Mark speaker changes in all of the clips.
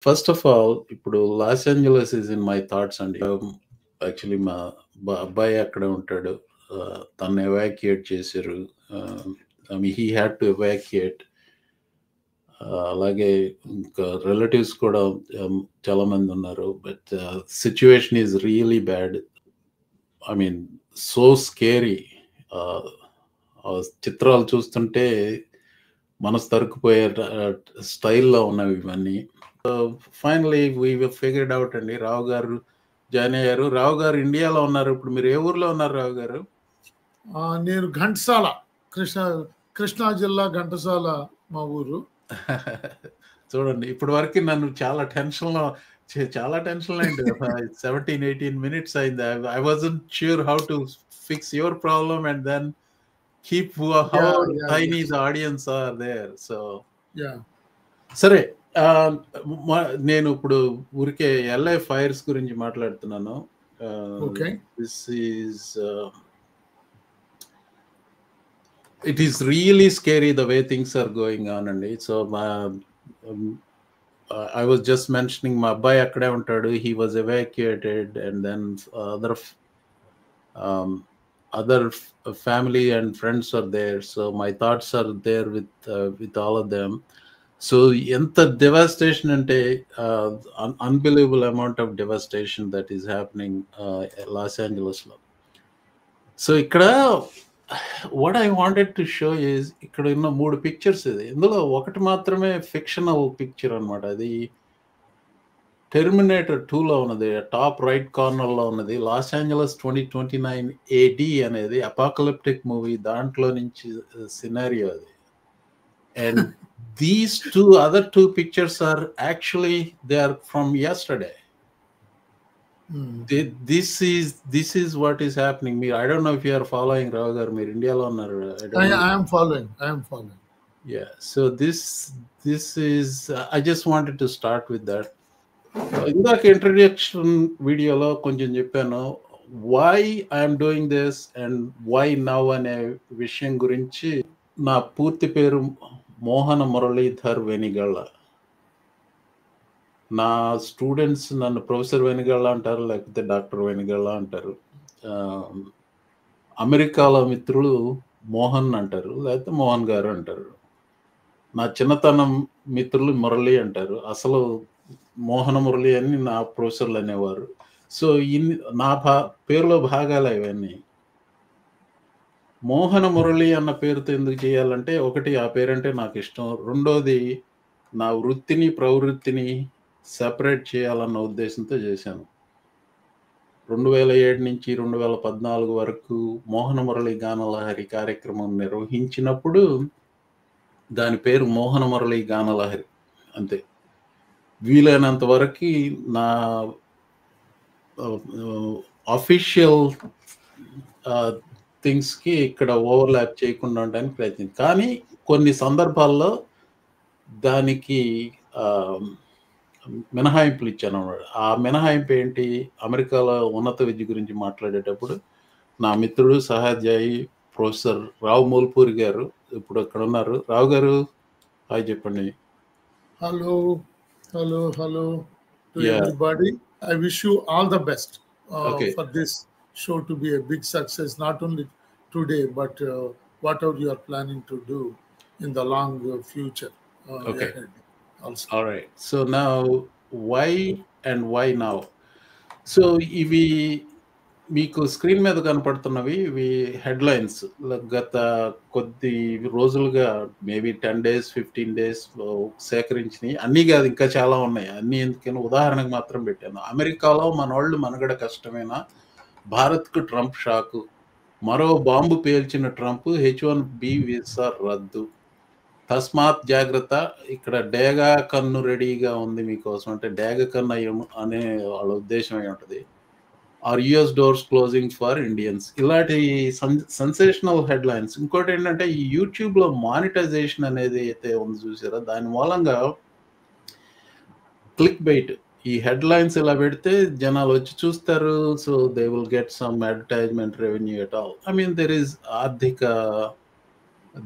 Speaker 1: First of all ఇప్పుడు Los Angeles is in my thoughts అండి. Actually మా అబ్బాయి అక్కడే ఉంటాడు. తనని ఎవాక్యుయేట్ చేశారు. He had to evacuate. అలాగే ఇంకా రిలేటివ్స్ కూడా చాలా మంది ఉన్నారు. But situation is really bad. I mean so scary. చిత్రాలు చూస్తుంటే మనసు తరుక్కుపోయే స్టైల్లో ఉన్నవి ఇవన్నీ. ఫైనలీ వీ ఫిగర్డ్ అవుట్ అండి. రావు గారు జాయిన్ అయ్యారు. రావు గారు ఇండియాలో ఉన్నారు. ఇప్పుడు మీరు ఏ ఊర్లో ఉన్నారు రావు గారు?
Speaker 2: నేను ఘంటసాల, కృష్ణా జిల్లా ఘంటసాల మా ఊరు.
Speaker 1: చూడండి ఇప్పటి వరకు నన్ను చాలా టెన్షన్లో అయింది. 17-18 minutes అయింది. I wasn't sure how to fix your problem and then keep how tiny the audience are there. So సరే, నేను ఇప్పుడు ఊరికే LA ఫైర్స్ గురించి మాట్లాడుతున్నాను. This is it is really scary the way things are going on అండి. So I was just mentioning మా అబ్బాయి అక్కడే ఉంటాడు. He was evacuated and then other family and friends are there. So my thoughts are there with all of them. So ఎంత devastation అంటే unbelievable amount of devastation that is happening Los Angeles లో. So ఇక్కడ what I wanted to show is ఇక్కడ ఉన్న 3 pictures ఇది. ఇందులో ఒకటి మాత్రమే ఫిక్షనల్ పిక్చర్ అనమాట. అది టెర్మినేటర్ 2లో ఉన్నది, టాప్ రైట్ కార్నర్లో ఉన్నది. లాస్ ఏంజలస్ 2029 AD అనేది అపాకలిప్టిక్ మూవీ, దాంట్లో నుంచి సినారియో అది. And these other two pictures are actually they are from yesterday. This is what is happening. I don't know if you are following, Rao garu. Meer India lo unnaru.
Speaker 2: I am following.
Speaker 1: Yeah. So this is I just wanted to start with that. Indaka introduction video lo koncham cheppanu why I am doing this and why now ane vishayam gurinchi. Na poorthi peru Mohana Muralidhar Venigala. నా students నన్ను professor వెనిగళ్ళ అంటారు, లేకపోతే doctor వెనిగళ్ళ అంటారు. అమెరికాలో మిత్రులు మోహన్ అంటారు, లేకపోతే మోహన్ గారు అంటారు. నా చిన్నతనం మిత్రులు మురళి అంటారు. అసలు మోహన మురళి అని నా ప్రొఫెసర్లు అనేవారు. సో నా పేరులో భాగాలు ఇవన్నీ. మోహన మురళి అన్న పేరుతో ఎందుకు చేయాలంటే, ఒకటి ఆ పేరంటే నాకు ఇష్టం, రెండోది నా వృత్తిని ప్రవృత్తిని సెపరేట్ చేయాలన్న ఉద్దేశంతో చేశాను. 2007 నుంచి 2014 వరకు మోహన మురళి గానలహరి కార్యక్రమం నిర్వహించినప్పుడు దాని పేరు మోహన మురళి గానలహరి అంతే. వీలైనంత వరకు నా అఫీషియల్ థింగ్స్కి ఇక్కడ ఓవర్లాప్ చేయకుండా ఉండడానికి ప్రయత్నం. కానీ కొన్ని సందర్భాల్లో దానికి మినహాయింపులు ఇచ్చాను అన్నమాట. ఆ మినహాయింపు ఏంటి? అమెరికాలో ఉన్నత విద్య గురించి మాట్లాడేటప్పుడు నా మిత్రుడు సహాధ్యాయి ప్రొఫెసర్ రావు మూల్పూరి గారు ఇప్పుడు అక్కడ ఉన్నారు. రావు గారు హాయ్ చెప్పండి.
Speaker 2: Hello to everybody. I wish you all the best for this show to be a big success, not only today but whatever you are planning to do in the long future.
Speaker 1: Ahead also. All right. So now why now? So ఇవి మీకు screen మీద కనపడుతున్నవి ఇవి headlines. గత కొద్ది రోజులుగా maybe 10 days 15 days సేకరించినవి. అన్నీ కాదు, ఇంకా చాలా ఉన్నాయి. అన్నీ ఎందుకని ఉదాహరణకు మాత్రం పెట్టాను. అమెరికాలో మనోళ్ళు మనుగడ కష్టమేనా, భారత్కు ట్రంప్ షాకు, మరో బాంబు పేల్చిన ట్రంప్, H1B వీసా రద్దు, తస్మాత్ జాగ్రత్త. ఇక్కడ డేగా కన్ను రెడీగా ఉంది మీకోసం, అంటే డేగ కన్ను అనే వాళ్ళ ఉద్దేశం అయి ఉంటుంది. Are US doors closing for Indians. ఇలాంటి సెన్సేషనల్ హెడ్లైన్స్. ఇంకోటి ఏంటంటే ఈ యూట్యూబ్లో మానిటైజేషన్ అనేది అయితే ఉంది చూసారా, దాని మూలంగా క్లిక్ బైట్. ఈ హెడ్లైన్స్ ఇలా పెడితే జనాలు వచ్చి చూస్తారు. So they will get some advertisement revenue at all. I mean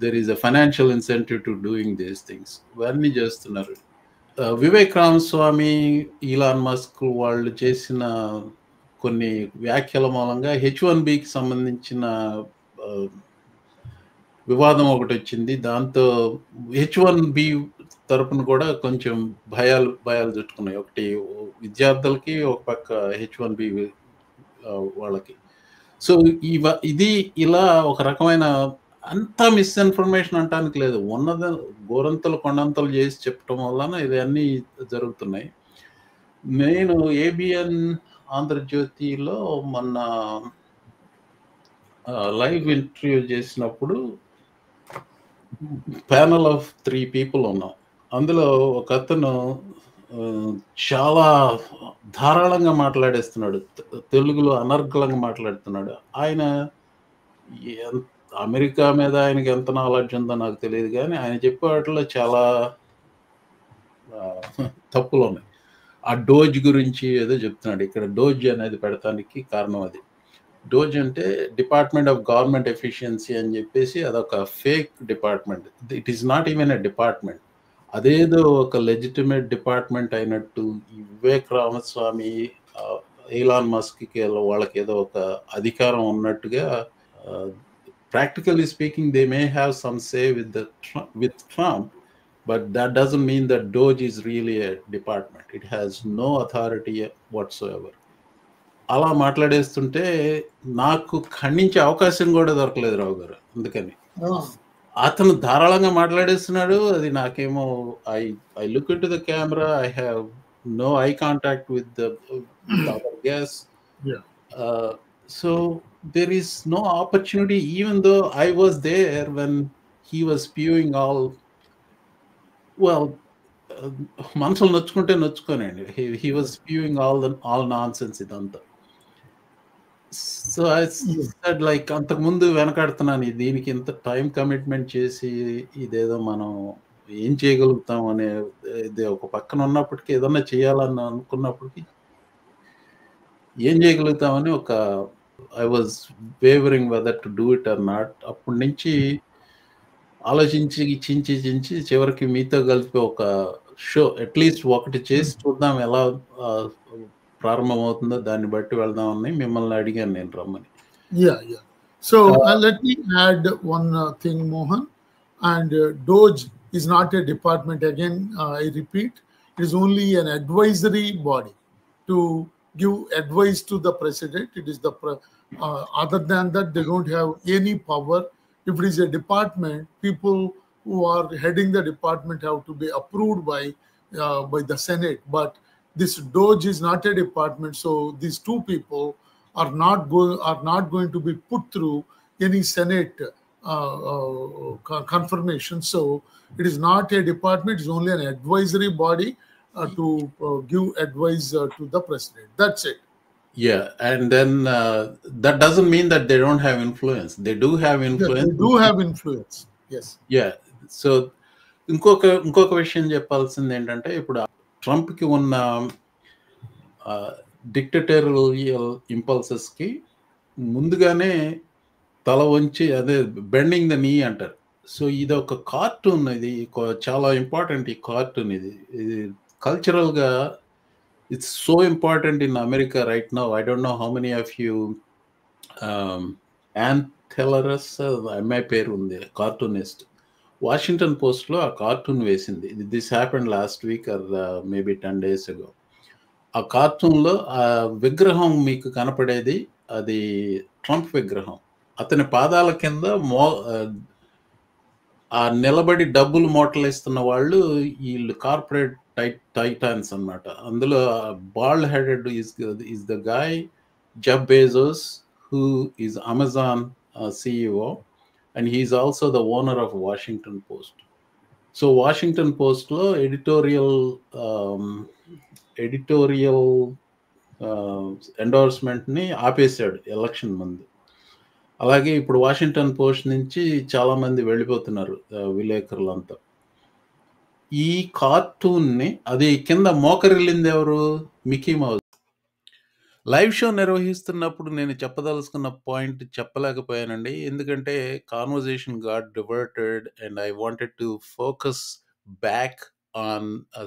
Speaker 1: there is a financial incentive to doing these things. ఇవన్నీ చేస్తున్నారు. వివేక్ రామస్వామి, ఈలాన్ మస్క్ వాళ్ళు చేసిన కొన్ని వ్యాఖ్యల మూలంగా H1Bకి సంబంధించిన వివాదం ఒకటి వచ్చింది. దాంతో H1B తరపున కూడా కొంచెం భయాలు చుట్టుకున్నాయి. ఒకటి విద్యార్థులకి, ఒక పక్క H1B వాళ్ళకి. సో ఇది ఇలా ఒక రకమైన అంతా మిస్ఇన్ఫర్మేషన్ అంటానికి లేదు. ఉన్నది గోరంతలు కొండంతలు చేసి చెప్పడం వలన ఇవన్నీ జరుగుతున్నాయి. నేను ABN ఆంధ్రజ్యోతిలో మొన్న లైవ్ ఇంటర్వ్యూ చేసినప్పుడు ప్యానల్ ఆఫ్ 3 పీపుల్ ఉన్నాం. అందులో ఒక అతను చాలా ధారాళంగా మాట్లాడేస్తున్నాడు, తెలుగులో అనర్గళంగా మాట్లాడుతున్నాడు. ఆయన అమెరికా మీద ఆయనకి ఎంత నాలెడ్జ్ ఉందో నాకు తెలియదు, కానీ ఆయన చెప్పే వాటిలో చాలా తప్పులు ఉన్నాయి. ఆ డోజ్ గురించి ఏదో చెప్తున్నాడు. ఇక్కడ డోజ్ అనేది పెడతానికి కారణం అది. డోజ్ అంటే డిపార్ట్మెంట్ ఆఫ్ గవర్నమెంట్ ఎఫిషియన్సీ అని చెప్పేసి అదొక fake department. It is not even a department. అదేదో ఒక లెజిటిమేట్ డిపార్ట్మెంట్ అయినట్టు ఈ వివేక్ రామస్వామి, ఈలాన్ మస్క్కి వాళ్ళకి ఏదో ఒక అధికారం ఉన్నట్టుగా, practically speaking they may have some say with Trump, but that doesn't mean that DOGE is really a department. It has no authority whatsoever. అలా మాట్లాడేస్తుంటే నాకు ఖండించే అవకాశం కూడా దొరకలేదు రావు గారు. అందుకని అతను ధారాళంగా మాట్లాడేస్తున్నాడు. అది నాకేమో I look into the camera, I have no eye contact with the other guest. So there is no opportunity, even though I was there when he was spewing all, well, మనసులు నొచ్చుకోనండి. He was spewing all nonsense ఇదంతా. So I said like, అంతకుముందు వెనకాడుతున్నాను, దీనికి ఇంత time commitment చేసి ఇదేదో మనం ఏం చేయగలుగుతాం అనే ఇది ఒక పక్కన ఉన్నప్పటికీ, ఏదన్నా చేయాలని అనుకున్నప్పటికీ ఏం చేయగలుగుతామని I was wavering whether to do it or not. అప్పటి నుంచి ఆలోచించి చివరికి మీతో కలిపి ఒక షో అట్లీస్ట్ ఒకటి చేసి చూద్దాం, ఎలా ప్రారంభమవుతుందో దాన్ని బట్టి వెళ్దామని మిమ్మల్ని అడిగాను నేను రమ్మని.
Speaker 2: So let me add one thing, Mohan. And DOGE is not a department. Again, I repeat, it is only an advisory body to give advice to the president. It is other than that, they don't have any power. If it is a department, people who are heading the department have to be approved by the Senate. But this DOGE is not a department, so these two people are not going to be put through any Senate confirmation. So it is not a department; it's only an advisory body to give advice to the president. That's it.
Speaker 1: Yeah, and then that doesn't mean that they don't have influence. They do have influence.
Speaker 2: They do have influence. Yes.
Speaker 1: Yeah. So ఇంకొక విషయం చెప్పాల్సింది ఏంటంటే, ఇప్పుడు ట్రంప్కి ఉన్న dictatorial ఇంపల్సెస్కి ముందుగానే తల వంచి, అదే బెండింగ్ ద నీ అంటారు. సో ఇది ఒక కార్టూన్, ఇది చాలా ఇంపార్టెంట్. ఈ కార్టూన్ ఇది కల్చరల్గా it's so important in America right now. I don't know how many of you Ann Tellerus, my పేరు ఉంది, కార్టూనిస్ట్, వాషింగ్టన్ పోస్ట్లో ఆ కార్టూన్ వేసింది. This happened last week or maybe 10 days ago. ఆ కార్టూన్లో ఆ విగ్రహం మీకు కనపడేది, అది ట్రంప్ విగ్రహం. అతని పాదాల కింద ఆ నిలబడి డబ్బులు మోటలేస్తున్న వాళ్ళు వీళ్ళు కార్పొరేట్ టైటాన్స్ అన్నమాట. అందులో bald headed is the guy Jeff Bezos, who is Amazon CEO, and he is also the owner of Washington Post. So Washington Postలో ఎడిటోరియల్ ఎండోర్స్మెంట్ని ఆపేశాడు ఎలక్షన్ ముందు. అలాగే ఇప్పుడు వాషింగ్టన్ పోస్ట్ నుంచి చాలా మంది వెళ్ళిపోతున్నారు విలేకరులంతా. ఈ కార్టూన్ని, అది కింద మోకరిల్లింది ఎవరు? Mickey Mouse. లైవ్ షో నిర్వహిస్తున్నప్పుడు నేను చెప్పదలుచుకున్న పాయింట్ చెప్పలేకపోయానండి, ఎందుకంటే conversation got diverted and I wanted to focus back on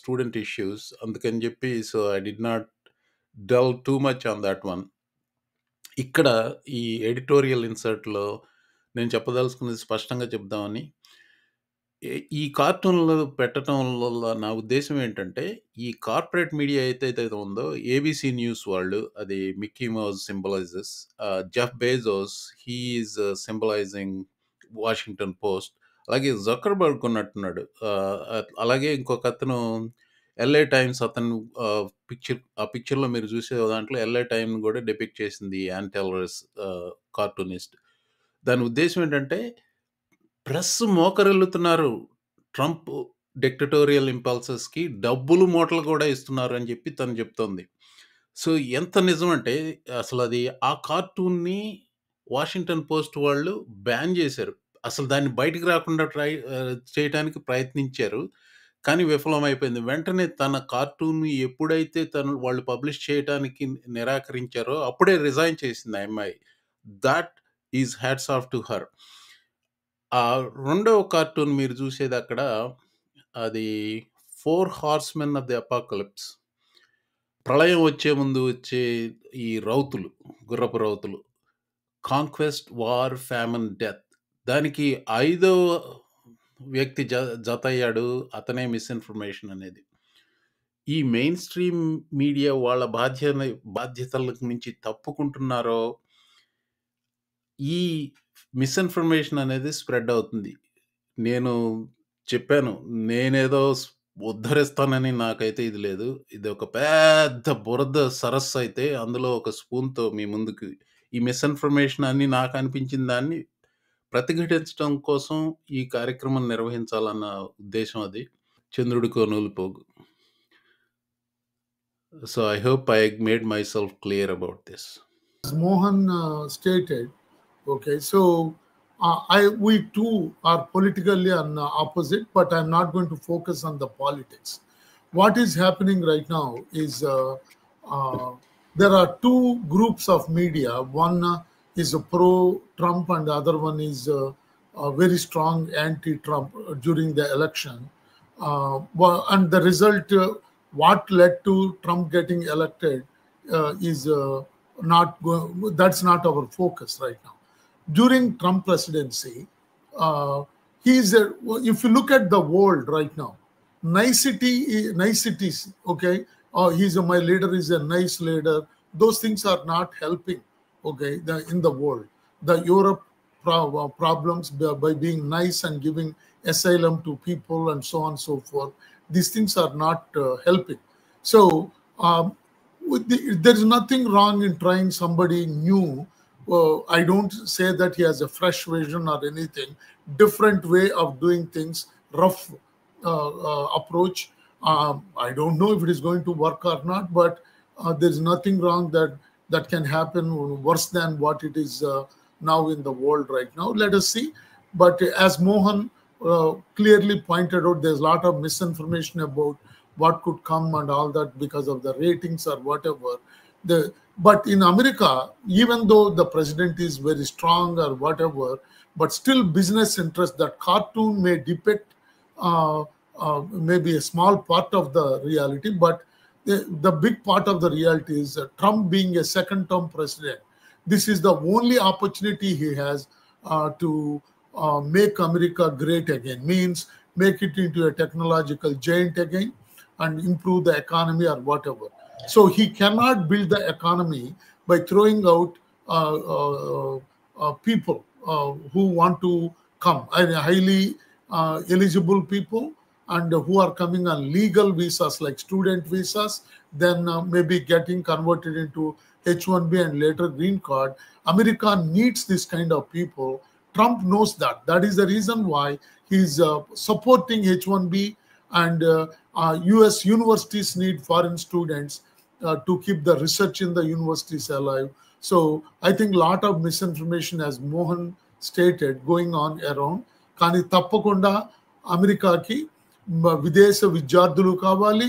Speaker 1: student issues. అందుకని చెప్పి so I did not delve too much on that one. ఇక్కడ ఈ ఎడిటోరియల్ ఇన్సర్ట్‌లో నేను చెప్పదలుచుకున్నది స్పష్టంగా చెప్దామని. ఈ కార్టూన్‌లు పెట్టటం వల్ల నా ఉద్దేశ్యం ఏంటంటే, ఈ కార్పొరేట్ మీడియా ఏదైతే ఉందో, ఏబీసీ న్యూస్ వాళ్ళు, అది Mickey mouse symbolises, Jeff Bezos he is symbolising Washington post. అలాగే జకర్బర్గ్ ఉన్నట్టున్నాడు. అలాగే ఇంకొకతను ఎల్ఏ టైమ్స్, అతను ఆ పిక్చర్‌లో మీరు చూసే దాంట్లో ఎల్ఏ టైమ్‌ని కూడా డిపిక్ట్ చేసింది యాన్ టెల్లర్స్ కార్టూనిస్ట్. దాని ఉద్దేశ్యం ఏంటంటే, ప్రెస్ మోకరిల్లుతున్నారు. ట్రంప్ డిక్టటోరియల్ ఇంపల్సెస్‌కి డబ్బులు మూటలు కూడా ఇస్తున్నారు అని చెప్పి తను చెప్తోంది. సో ఎంత నిజం అంటే, అసలది ఆ కార్టూన్‌ని వాషింగ్టన్ పోస్ట్ వాళ్ళు బ్యాన్ చేశారు. అసలు దాన్ని బయటికి రాకుండా చేయటానికి ప్రయత్నించారు. కానీ విఫలమైపోయింది. వెంటనే తన కార్టూన్‌ని ఎప్పుడైతే వాళ్ళు పబ్లిష్ చేయటానికి నిరాకరించారో అప్పుడే రిజైన్ చేసింది ఆ అమ్మాయి. That is hats off to her. ఆ రెండవ కార్టూన్ మీరు చూసేది అక్కడ, అది 4 హార్స్‌మెన్ ఆఫ్ ది అపాకలిప్స్. ప్రళయం వచ్చే ముందు వచ్చే ఈ రౌతులు, గుర్రపు రౌతులు. Conquest, war, famine, death. దానికి 5వ వ్యక్తి జతయ్యాడు. అతనే మిస్ఇన్ఫర్మేషన్ అనేది. ఈ మెయిన్ స్ట్రీమ్ మీడియా వాళ్ళ బాధ్యతల నుంచి తప్పుకుంటున్నారో, ఈ మిస్ఇన్ఫర్మేషన్ అనేది స్ప్రెడ్ అవుతుంది. నేను చెప్పాను, నేనేదో ఉద్ధరిస్తానని నాకైతే ఇది లేదు. ఇది ఒక పెద్ద బురద సరస్సు అయితే, అందులో ఒక స్పూన్‌తో మీ ముందుకు ఈ మిస్ఇన్ఫర్మేషన్ అని నాకు అనిపించిన దాన్ని ప్రతిఘటించడం కోసం ఈ కార్యక్రమం నిర్వహించాలన్న ఉద్దేశం అది. చంద్రుడికో నూలుపోగు. So I hope I made myself clear about this.
Speaker 2: As Mohan stated, okay, so we too are politically opposite, but I'm not going to focus on the politics. What is happening right now is there are two groups of media. One is pro-Trump and the other one is very strong anti-Trump during the election. And the result, what led to Trump getting elected is that's not our focus right now. During Trump presidency, if you look at the world right now, niceties, okay, my leader is a nice leader. Those things are not helping, okay, in the world. The Europe problems by being nice and giving asylum to people and so on and so forth. These things are not helping. So there is nothing wrong in trying somebody new. I don't say that he has a fresh vision or anything. Different way of doing things, rough approach. I don't know if it is going to work or not, but there is nothing wrong that can happen worse than what it is now in the world right now. Let us see. But as Mohan clearly pointed out, there's a lot of misinformation about what could come and all that because of the ratings or whatever. But in America, even though the president is very strong or whatever, but still business interest, that cartoon may depict maybe a small part of the reality, but the big part of the reality is Trump being a second-term president. This is the only opportunity he has to make America great again, means make it into a technological giant again and improve the economy or whatever. So he cannot build the economy by throwing out people who want to come, highly eligible people, and who are coming on legal visas like student visas, then maybe getting converted into H-1B and later green card. America needs this kind of people. Trump knows that. That is the reason why he's supporting H-1B, and US universities need foreign students to keep the research in the universities alive. So I think a lot of misinformation, as Mohan stated, going on around. Kani tappakunda America ki విదేశ విద్యార్థులు కావాలి,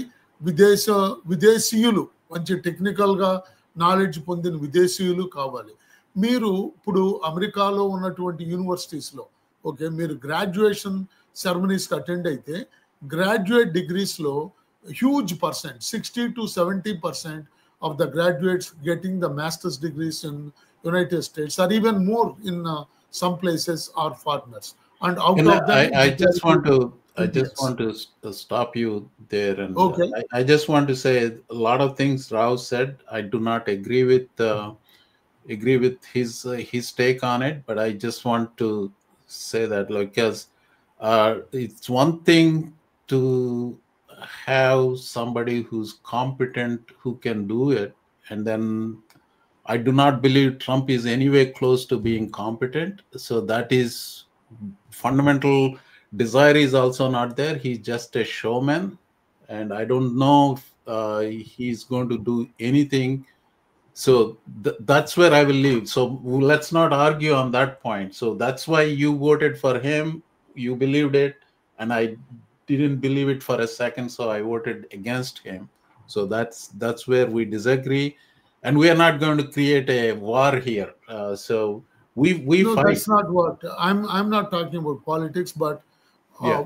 Speaker 2: విదేశీయులు, మంచి టెక్నికల్గా knowledge పొందిన విదేశీయులు కావాలి. మీరు ఇప్పుడు అమెరికాలో ఉన్నటువంటి యూనివర్సిటీస్లో, ఓకే, మీరు గ్రాడ్యుయేషన్ సెరమనీస్కి అటెండ్ అయితే graduate degrees low, huge percent, 60 to 70% of the graduates getting the master's degrees in United States, or even more in some places, are foreigners. And out of them,
Speaker 1: I just want to stop you there, and
Speaker 2: okay.
Speaker 1: I just want to say a lot of things Rao said. I do not agree with his take on it, but I just want to say that, like, because it's one thing to have somebody who's competent who can do it, and then I do not believe Trump is anywhere close to being competent. So that is fundamental desire is also not there. He's just a showman, and I don't know if he's going to do anything. So that's where I will leave. So let's not argue on that point. So that's why you voted for him. You believed it, and I didn't believe it for a second. So I voted against him. So that's where we disagree, and we are not going to create a war here. So we
Speaker 2: no,
Speaker 1: fight.
Speaker 2: that's not what I'm not talking about politics, but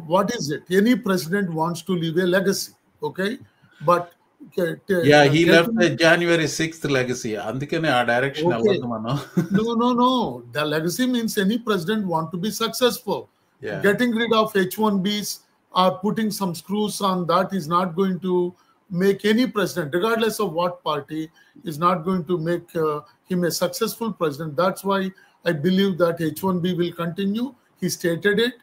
Speaker 2: what is it? Any president wants to leave a legacy, okay? But
Speaker 1: he left a January 6th legacy. Andukane aa direction alladhu mano.
Speaker 2: No. The legacy means any president want to be successful. Getting rid of H1Bs or putting some screws on that is not going to make any president, regardless of what party, is not going to make him a successful president. That's why I believe that H1B will continue. He stated it.